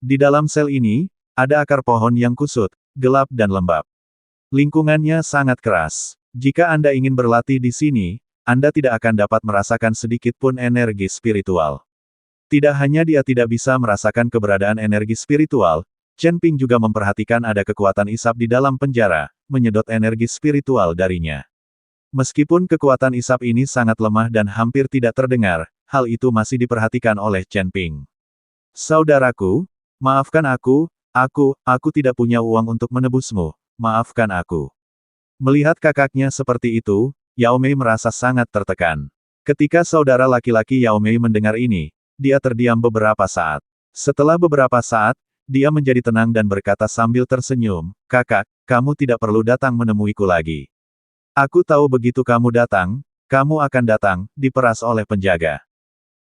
Di dalam sel ini, ada akar pohon yang kusut, gelap dan lembab. Lingkungannya sangat keras. Jika Anda ingin berlatih di sini, Anda tidak akan dapat merasakan sedikit pun energi spiritual. Tidak hanya dia tidak bisa merasakan keberadaan energi spiritual, Chen Ping juga memperhatikan ada kekuatan isap di dalam penjara, menyedot energi spiritual darinya. Meskipun kekuatan isap ini sangat lemah dan hampir tidak terdengar, hal itu masih diperhatikan oleh Chen Ping. Saudaraku, maafkan aku tidak punya uang untuk menebusmu, maafkan aku. Melihat kakaknya seperti itu, Yao Mei merasa sangat tertekan. Ketika saudara laki-laki Yao Mei mendengar ini, dia terdiam beberapa saat. Setelah beberapa saat, dia menjadi tenang dan berkata sambil tersenyum, "Kakak, kamu tidak perlu datang menemuiku lagi. Aku tahu begitu kamu datang, kamu akan datang, diperas oleh penjaga."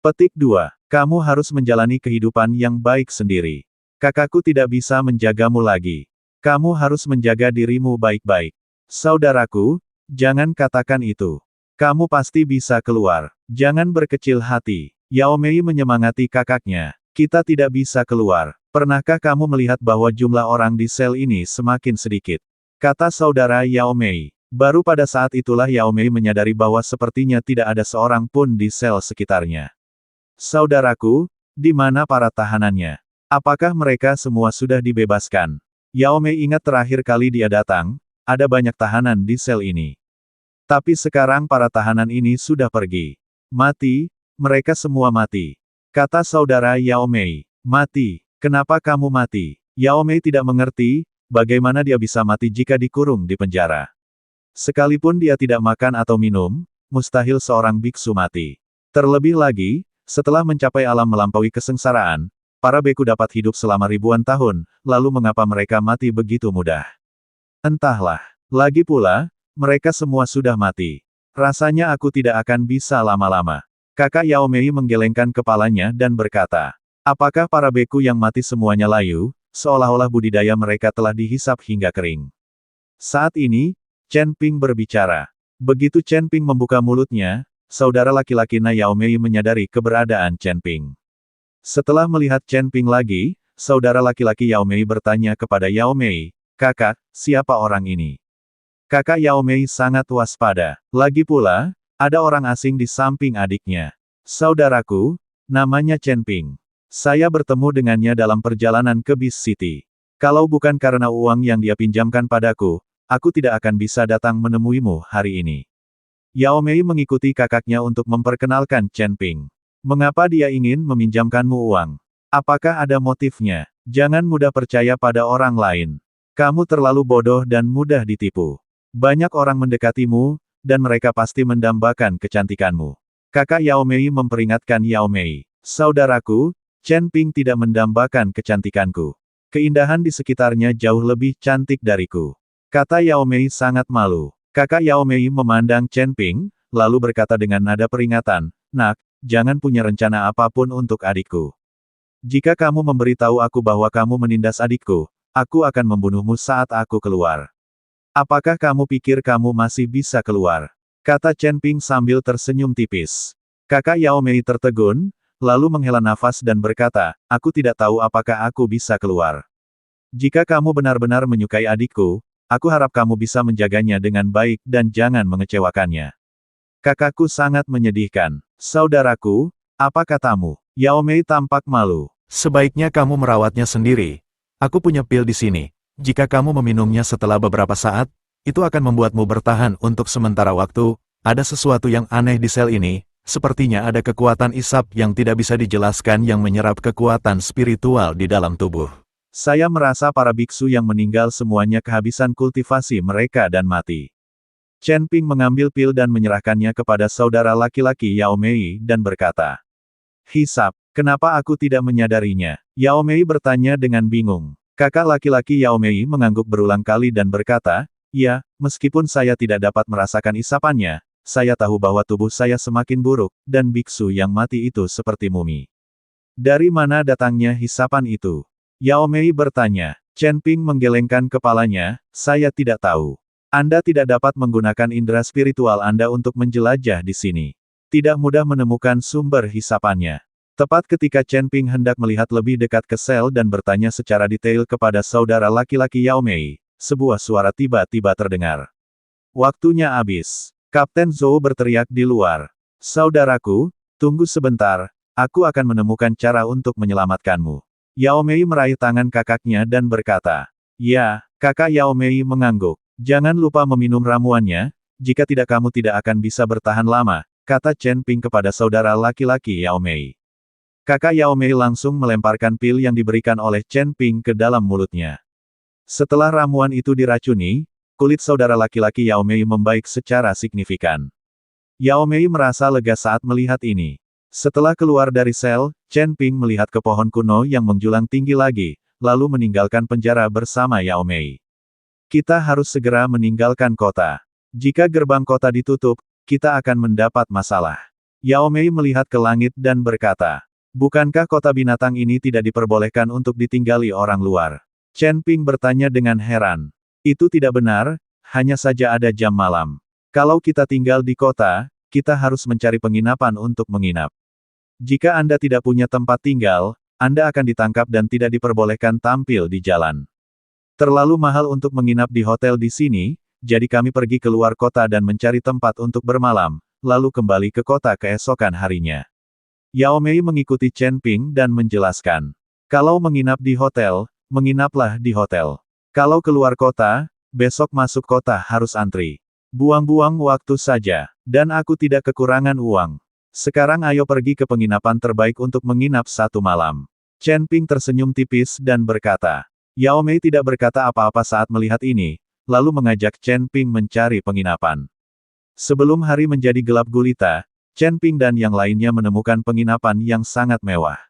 Petik 2. Kamu harus menjalani kehidupan yang baik sendiri. Kakakku tidak bisa menjagamu lagi. Kamu harus menjaga dirimu baik-baik. Saudaraku, jangan katakan itu. Kamu pasti bisa keluar. Jangan berkecil hati. Yao Mei menyemangati kakaknya. Kita tidak bisa keluar. Pernahkah kamu melihat bahwa jumlah orang di sel ini semakin sedikit? Kata saudara Yao Mei. Baru pada saat itulah Yao Mei menyadari bahwa sepertinya tidak ada seorang pun di sel sekitarnya. Saudaraku, di mana para tahanannya? Apakah mereka semua sudah dibebaskan? Yao Mei ingat terakhir kali dia datang, ada banyak tahanan di sel ini. Tapi sekarang para tahanan ini sudah pergi. Mati, mereka semua mati. Kata saudara Yao Mei. Mati. Kenapa kamu mati? Yao Mei tidak mengerti, bagaimana dia bisa mati jika dikurung di penjara. Sekalipun dia tidak makan atau minum, mustahil seorang biksu mati. Terlebih lagi, setelah mencapai alam melampaui kesengsaraan, para beku dapat hidup selama ribuan tahun, lalu mengapa mereka mati begitu mudah? Entahlah. Lagi pula, mereka semua sudah mati. Rasanya aku tidak akan bisa lama-lama. Kakak Yao Mei menggelengkan kepalanya dan berkata, apakah para beku yang mati semuanya layu, seolah-olah budidaya mereka telah dihisap hingga kering. Saat ini, Chen Ping berbicara. Begitu Chen Ping membuka mulutnya, saudara laki-laki Na Yao Mei menyadari keberadaan Chen Ping. Setelah melihat Chen Ping lagi, saudara laki-laki Yao Mei bertanya kepada Yao Mei, "Kakak, siapa orang ini?" Kakak Yao Mei sangat waspada. Lagi pula, ada orang asing di samping adiknya. Saudaraku, namanya Chen Ping. Saya bertemu dengannya dalam perjalanan ke Beast City. Kalau bukan karena uang yang dia pinjamkan padaku, aku tidak akan bisa datang menemuimu hari ini. Yao Mei mengikuti kakaknya untuk memperkenalkan Chen Ping. Mengapa dia ingin meminjamkanmu uang? Apakah ada motifnya? Jangan mudah percaya pada orang lain. Kamu terlalu bodoh dan mudah ditipu. Banyak orang mendekatimu, dan mereka pasti mendambakan kecantikanmu. Kakak Yao Mei memperingatkan Yao Mei. Saudaraku, Chen Ping tidak mendambakan kecantikanku. Keindahan di sekitarnya jauh lebih cantik dariku. Kata Yao Mei sangat malu. Kakak Yao Mei memandang Chen Ping, lalu berkata dengan nada peringatan, "Nak, jangan punya rencana apapun untuk adikku. Jika kamu memberitahu aku bahwa kamu menindas adikku, aku akan membunuhmu saat aku keluar. Apakah kamu pikir kamu masih bisa keluar?" Kata Chen Ping sambil tersenyum tipis. Kakak Yao Mei tertegun, lalu menghela nafas dan berkata, "Aku tidak tahu apakah aku bisa keluar. Jika kamu benar-benar menyukai adikku, aku harap kamu bisa menjaganya dengan baik dan jangan mengecewakannya." Kakakku sangat menyedihkan. Saudaraku, apa katamu? Yao Mei tampak malu. Sebaiknya kamu merawatnya sendiri. Aku punya pil di sini. Jika kamu meminumnya setelah beberapa saat, itu akan membuatmu bertahan untuk sementara waktu. Ada sesuatu yang aneh di sel ini. Sepertinya ada kekuatan isap yang tidak bisa dijelaskan yang menyerap kekuatan spiritual di dalam tubuh. Saya merasa para biksu yang meninggal semuanya kehabisan kultivasi mereka dan mati. Chen Ping mengambil pil dan menyerahkannya kepada saudara laki-laki Yao Mei dan berkata, "Hisap, kenapa aku tidak menyadarinya?" Yao Mei bertanya dengan bingung. Kakak laki-laki Yao Mei mengangguk berulang kali dan berkata, "Ya, meskipun saya tidak dapat merasakan isapannya, saya tahu bahwa tubuh saya semakin buruk, dan biksu yang mati itu seperti mumi." Dari mana datangnya hisapan itu? Yao Mei bertanya. Chen Ping menggelengkan kepalanya, "Saya tidak tahu. Anda tidak dapat menggunakan indera spiritual Anda untuk menjelajah di sini. Tidak mudah menemukan sumber hisapannya. Tepat ketika Chen Ping hendak melihat lebih dekat ke sel dan bertanya secara detail kepada saudara laki-laki Yao Mei, sebuah suara tiba-tiba terdengar. Waktunya habis. Kapten Zhou berteriak di luar. Saudaraku, tunggu sebentar, aku akan menemukan cara untuk menyelamatkanmu. Yao Mei meraih tangan kakaknya dan berkata, "Ya," kakak Yao Mei mengangguk. "Jangan lupa meminum ramuannya, jika tidak kamu tidak akan bisa bertahan lama," kata Chen Ping kepada saudara laki-laki Yao Mei. Kakak Yao Mei langsung melemparkan pil yang diberikan oleh Chen Ping ke dalam mulutnya. Setelah ramuan itu diracuni, kulit saudara laki-laki Yao Mei membaik secara signifikan. Yao Mei merasa lega saat melihat ini. Setelah keluar dari sel, Chen Ping melihat ke pohon kuno yang menjulang tinggi lagi, lalu meninggalkan penjara bersama Yao Mei. Kita harus segera meninggalkan kota. Jika gerbang kota ditutup, kita akan mendapat masalah. Yao Mei melihat ke langit dan berkata, "Bukankah kota binatang ini tidak diperbolehkan untuk ditinggali orang luar?" Chen Ping bertanya dengan heran. "Itu tidak benar, hanya saja ada jam malam. Kalau kita tinggal di kota, kita harus mencari penginapan untuk menginap. Jika Anda tidak punya tempat tinggal, Anda akan ditangkap dan tidak diperbolehkan tampil di jalan. Terlalu mahal untuk menginap di hotel di sini, jadi kami pergi keluar kota dan mencari tempat untuk bermalam, lalu kembali ke kota keesokan harinya." Yao Mei mengikuti Chen Ping dan menjelaskan. "Kalau menginap di hotel, menginaplah di hotel. Kalau keluar kota, besok masuk kota harus antri. Buang-buang waktu saja, dan aku tidak kekurangan uang. Sekarang ayo pergi ke penginapan terbaik untuk menginap satu malam." Chen Ping tersenyum tipis dan berkata. Yao Mei tidak berkata apa-apa saat melihat ini, lalu mengajak Chen Ping mencari penginapan. Sebelum hari menjadi gelap gulita, Chen Ping dan yang lainnya menemukan penginapan yang sangat mewah.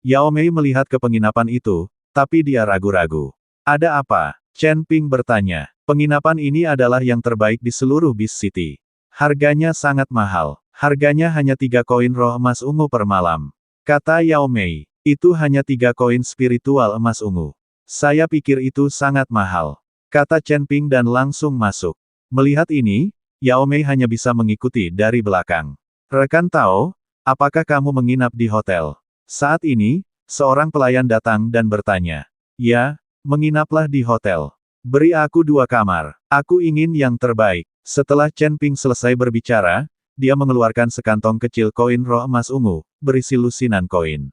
Yao Mei melihat ke penginapan itu, tapi dia ragu-ragu. "Ada apa?" Chen Ping bertanya. "Penginapan ini adalah yang terbaik di seluruh Beast City. Harganya sangat mahal. Harganya hanya 3 koin roh emas ungu per malam," kata Yao Mei. "Itu hanya 3 koin spiritual emas ungu. Saya pikir itu sangat mahal," kata Chen Ping dan langsung masuk. Melihat ini, Yao Mei hanya bisa mengikuti dari belakang. "Rekan Tao, apakah kamu menginap di hotel?" Saat ini, seorang pelayan datang dan bertanya. "Ya, menginaplah di hotel. Beri aku 2 kamar. Aku ingin yang terbaik." Setelah Chen Ping selesai berbicara, dia mengeluarkan sekantong kecil koin roh emas ungu, berisi lusinan koin.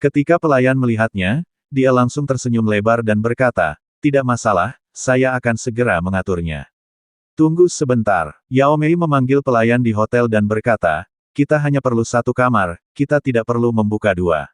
Ketika pelayan melihatnya, dia langsung tersenyum lebar dan berkata, "Tidak masalah, saya akan segera mengaturnya." "Tunggu sebentar." Yao Mei memanggil pelayan di hotel dan berkata, "Kita hanya perlu 1 kamar, kita tidak perlu membuka 2.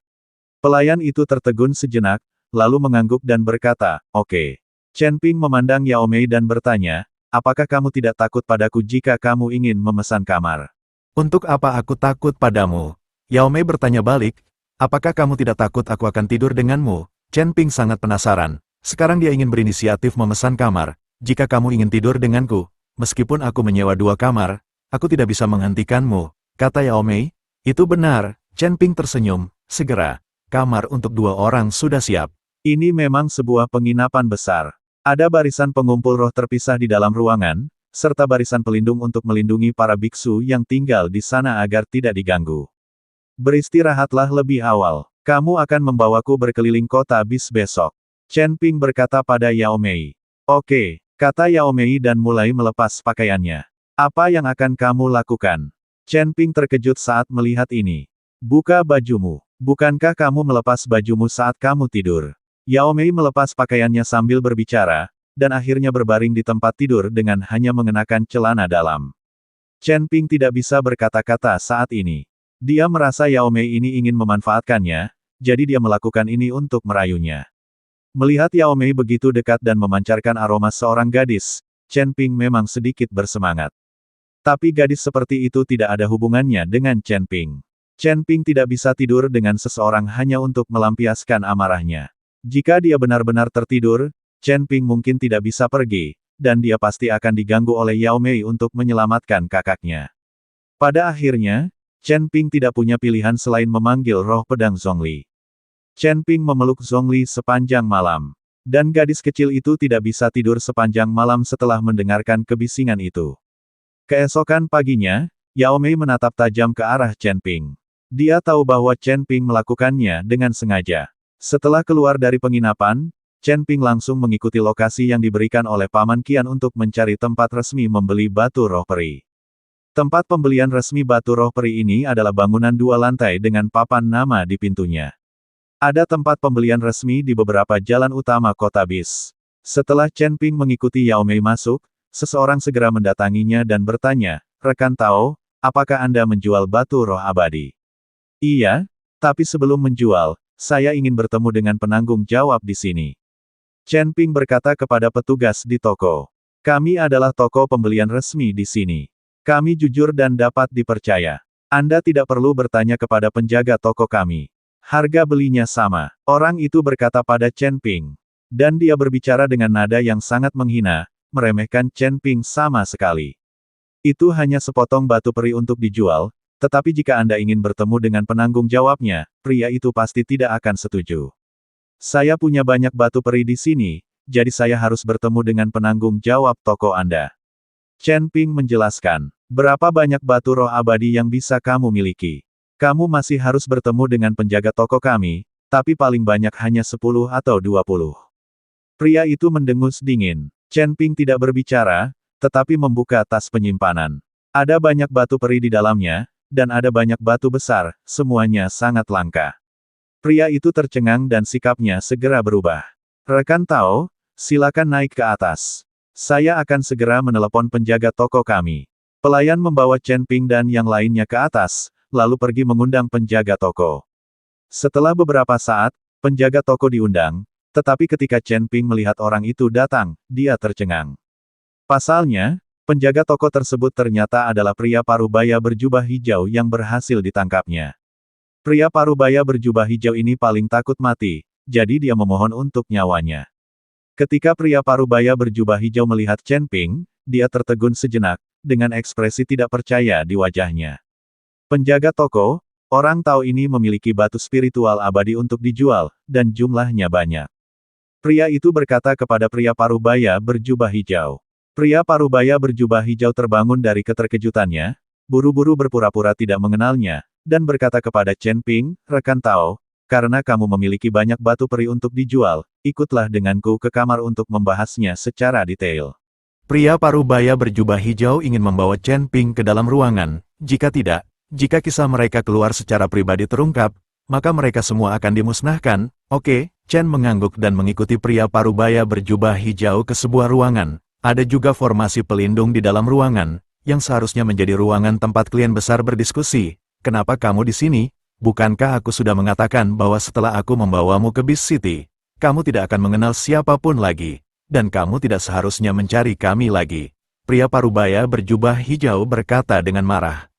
Pelayan itu tertegun sejenak, lalu mengangguk dan berkata, "Oke." Chen Ping memandang Yao Mei dan bertanya, "Apakah kamu tidak takut padaku jika kamu ingin memesan kamar?" Untuk apa aku takut padamu? Yao Mei bertanya balik, apakah kamu tidak takut aku akan tidur denganmu? Chen Ping sangat penasaran. Sekarang dia ingin berinisiatif memesan kamar. Jika kamu ingin tidur denganku, meskipun aku menyewa 2 kamar, aku tidak bisa menghentikanmu, kata Yao Mei. Itu benar, Chen Ping tersenyum. Segera, kamar untuk 2 orang sudah siap. Ini memang sebuah penginapan besar. Ada barisan pengumpul roh terpisah di dalam ruangan, serta barisan pelindung untuk melindungi para biksu yang tinggal di sana agar tidak diganggu. "Beristirahatlah lebih awal. Kamu akan membawaku berkeliling kota bis besok," Chen Ping berkata pada Yao Mei. "Oke," kata Yao Mei dan mulai melepas pakaiannya. "Apa yang akan kamu lakukan?" Chen Ping terkejut saat melihat ini. "Buka bajumu. Bukankah kamu melepas bajumu saat kamu tidur?" Yao Mei melepas pakaiannya sambil berbicara, dan akhirnya berbaring di tempat tidur dengan hanya mengenakan celana dalam. Chen Ping tidak bisa berkata-kata saat ini. Dia merasa Yao Mei ini ingin memanfaatkannya, jadi dia melakukan ini untuk merayunya. Melihat Yao Mei begitu dekat dan memancarkan aroma seorang gadis, Chen Ping memang sedikit bersemangat. Tapi gadis seperti itu tidak ada hubungannya dengan Chen Ping. Chen Ping tidak bisa tidur dengan seseorang hanya untuk melampiaskan amarahnya. Jika dia benar-benar tertidur, Chen Ping mungkin tidak bisa pergi, dan dia pasti akan diganggu oleh Yao Mei untuk menyelamatkan kakaknya. Pada akhirnya, Chen Ping tidak punya pilihan selain memanggil roh pedang Zhongli. Chen Ping memeluk Zhongli sepanjang malam. Dan gadis kecil itu tidak bisa tidur sepanjang malam setelah mendengarkan kebisingan itu. Keesokan paginya, Yao Mei menatap tajam ke arah Chen Ping. Dia tahu bahwa Chen Ping melakukannya dengan sengaja. Setelah keluar dari penginapan, Chen Ping langsung mengikuti lokasi yang diberikan oleh Paman Qian untuk mencari tempat resmi membeli batu roh peri. Tempat pembelian resmi batu roh peri ini adalah bangunan 2 lantai dengan papan nama di pintunya. Ada tempat pembelian resmi di beberapa jalan utama kota Bis. Setelah Chen Ping mengikuti Yao Mei masuk, seseorang segera mendatanginya dan bertanya, "Rekan Tao, apakah Anda menjual batu roh abadi?" "Iya, tapi sebelum menjual, saya ingin bertemu dengan penanggung jawab di sini." Chen Ping berkata kepada petugas di toko. "Kami adalah toko pembelian resmi di sini. Kami jujur dan dapat dipercaya. Anda tidak perlu bertanya kepada penjaga toko kami. Harga belinya sama." Orang itu berkata pada Chen Ping. Dan dia berbicara dengan nada yang sangat menghina, meremehkan Chen Ping sama sekali. "Itu hanya sepotong batu peri untuk dijual, tetapi jika Anda ingin bertemu dengan penanggung jawabnya, pria itu pasti tidak akan setuju. Saya punya banyak batu peri di sini, jadi saya harus bertemu dengan penanggung jawab toko Anda." Chen Ping menjelaskan, "Berapa banyak batu roh abadi yang bisa kamu miliki? Kamu masih harus bertemu dengan penjaga toko kami, tapi paling banyak hanya 10 atau 20. Pria itu mendengus dingin. Chen Ping tidak berbicara, tetapi membuka tas penyimpanan. Ada banyak batu peri di dalamnya, dan ada banyak batu besar, semuanya sangat langka. Pria itu tercengang dan sikapnya segera berubah. "Rekan Tao, silakan naik ke atas. Saya akan segera menelepon penjaga toko kami." Pelayan membawa Chen Ping dan yang lainnya ke atas, lalu pergi mengundang penjaga toko. Setelah beberapa saat, penjaga toko diundang, tetapi ketika Chen Ping melihat orang itu datang, dia tercengang. Pasalnya, penjaga toko tersebut ternyata adalah pria parubaya berjubah hijau yang berhasil ditangkapnya. Pria parubaya berjubah hijau ini paling takut mati, jadi dia memohon untuk nyawanya. Ketika pria parubaya berjubah hijau melihat Chen Ping, dia tertegun sejenak, dengan ekspresi tidak percaya di wajahnya. Penjaga toko, orang tahu ini memiliki batu spiritual abadi untuk dijual, dan jumlahnya banyak. Pria itu berkata kepada pria parubaya berjubah hijau. Pria parubaya berjubah hijau terbangun dari keterkejutannya, buru-buru berpura-pura tidak mengenalnya, dan berkata kepada Chen Ping, "Rekan Tao, karena kamu memiliki banyak batu peri untuk dijual, ikutlah denganku ke kamar untuk membahasnya secara detail." Pria parubaya berjubah hijau ingin membawa Chen Ping ke dalam ruangan. Jika kisah mereka keluar secara pribadi terungkap, maka mereka semua akan dimusnahkan. Oke, Chen mengangguk dan mengikuti pria parubaya berjubah hijau ke sebuah ruangan. Ada juga formasi pelindung di dalam ruangan, yang seharusnya menjadi ruangan tempat klien besar berdiskusi. "Kenapa kamu di sini? Bukankah aku sudah mengatakan bahwa setelah aku membawamu ke Beast City, kamu tidak akan mengenal siapapun lagi, dan kamu tidak seharusnya mencari kami lagi?" Pria parubaya berjubah hijau berkata dengan marah.